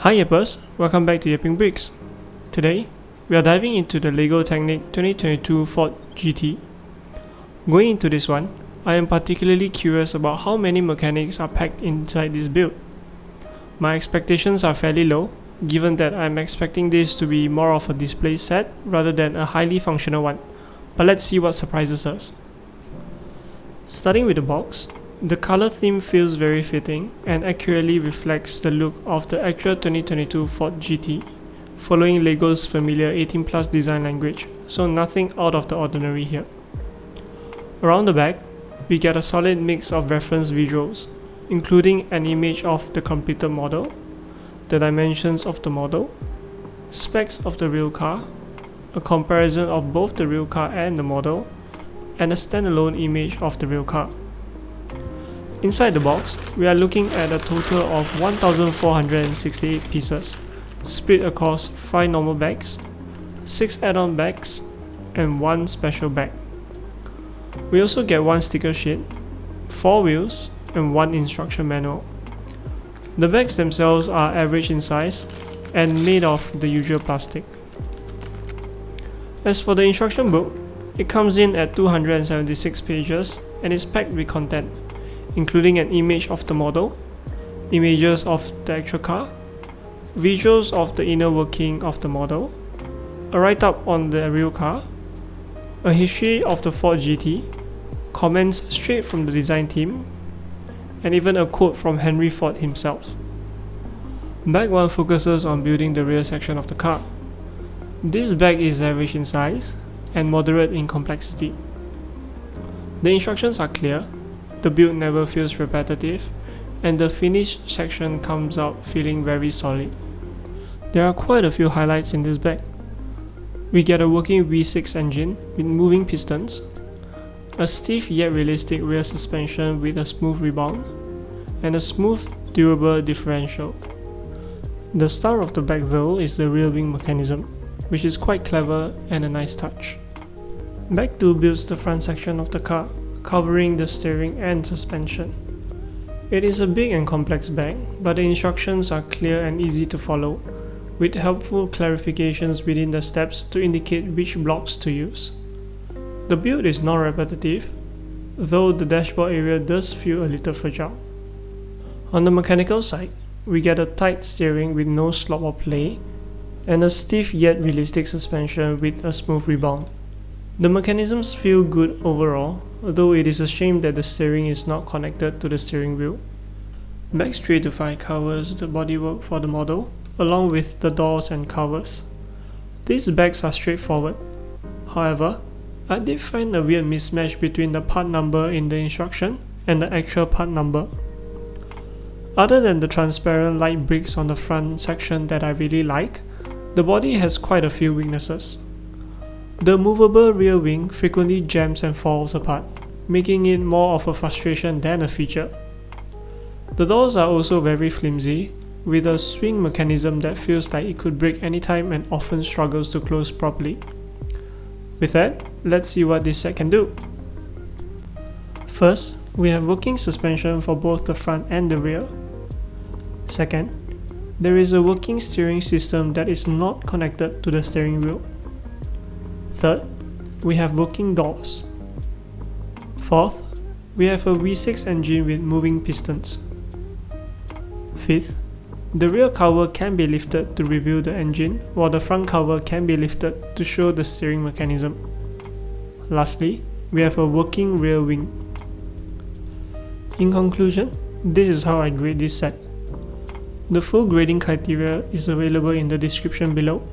Hi Yappers, welcome back to Yapping Bricks. Today, we are diving into the LEGO Technic 2022 Ford GT. Going into this one, I am particularly curious about how many mechanics are packed inside this build. My expectations are fairly low, given that I am expecting this to be more of a display set rather than a highly functional one, but let's see what surprises us. Starting with the box, the color theme feels very fitting and accurately reflects the look of the actual 2022 Ford GT, following LEGO's familiar 18+ design language, so nothing out of the ordinary here. Around the back, we get a solid mix of reference visuals, including an image of the completed model, the dimensions of the model, specs of the real car, a comparison of both the real car and the model, and a standalone image of the real car. Inside the box, we are looking at a total of 1,468 pieces, split across 5 normal bags, 6 add-on bags, and 1 special bag. We also get 1 sticker sheet, 4 wheels, and 1 instruction manual. The bags themselves are average in size and made of the usual plastic. As for the instruction book, it comes in at 276 pages and is packed with content, including an image of the model, images of the actual car, visuals of the inner working of the model, a write-up on the real car, a history of the Ford GT, comments straight from the design team, and even a quote from Henry Ford himself. Bag 1 focuses on building the rear section of the car. This bag is average in size and moderate in complexity. The instructions are clear, the build never feels repetitive, and the finished section comes out feeling very solid. There are quite a few highlights in this bag. We get a working V6 engine with moving pistons, a stiff yet realistic rear suspension with a smooth rebound, and a smooth, durable differential. The star of the bag though is the rear wing mechanism, which is quite clever and a nice touch. Bag 2 builds the front section of the car, covering the steering and suspension. It is a big and complex bag, but the instructions are clear and easy to follow, with helpful clarifications within the steps to indicate which blocks to use. The build is non-repetitive, though the dashboard area does feel a little fragile. On the mechanical side, we get a tight steering with no slop or play, and a stiff yet realistic suspension with a smooth rebound. The mechanisms feel good overall, though it is a shame that the steering is not connected to the steering wheel. Bags 3 to 5 covers the bodywork for the model, along with the doors and covers. These bags are straightforward. However, I did find a weird mismatch between the part number in the instruction and the actual part number. Other than the transparent light bricks on the front section that I really like, the body has quite a few weaknesses. The movable rear wing frequently jams and falls apart, making it more of a frustration than a feature. The doors are also very flimsy, with a swing mechanism that feels like it could break anytime and often struggles to close properly. With that, let's see what this set can do. First, we have working suspension for both the front and the rear. Second, there is a working steering system that is not connected to the steering wheel. Third, we have working doors. Fourth, we have a V6 engine with moving pistons. Fifth, the rear cover can be lifted to reveal the engine, while the front cover can be lifted to show the steering mechanism. Lastly, we have a working rear wing. In conclusion, this is how I grade this set. The full grading criteria is available in the description below.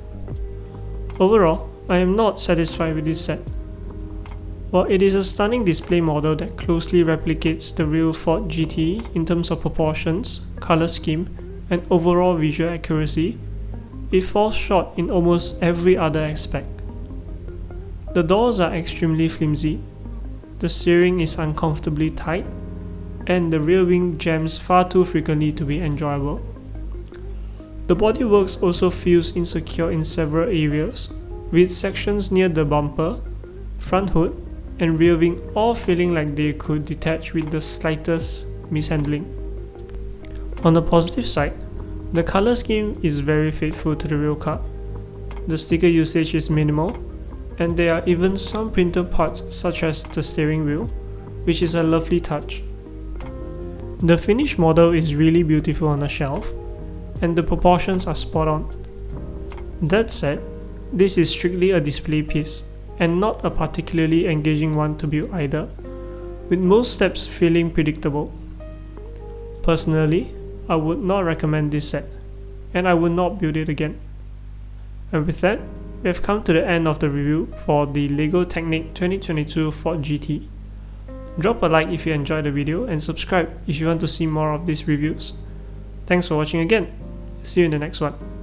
Overall, I am not satisfied with this set. While it is a stunning display model that closely replicates the real Ford GT in terms of proportions, color scheme, and overall visual accuracy, it falls short in almost every other aspect. The doors are extremely flimsy, the steering is uncomfortably tight, and the rear wing jams far too frequently to be enjoyable. The bodywork also feels insecure in several areas, with sections near the bumper, front hood, and rear wing all feeling like they could detach with the slightest mishandling. On the positive side, The color scheme is very faithful to the real car. The sticker usage is minimal, and there are even some printed parts such as the steering wheel, which is a lovely touch. The finished model is really beautiful on the shelf, and the proportions are spot on. That said, this is strictly a display piece, and not a particularly engaging one to build either, with most steps feeling predictable. Personally, I would not recommend this set, and I would not build it again. And with that, we have come to the end of the review for the LEGO Technic 2022 Ford GT. Drop a like if you enjoyed the video and subscribe if you want to see more of these reviews. Thanks for watching again. See you in the next one.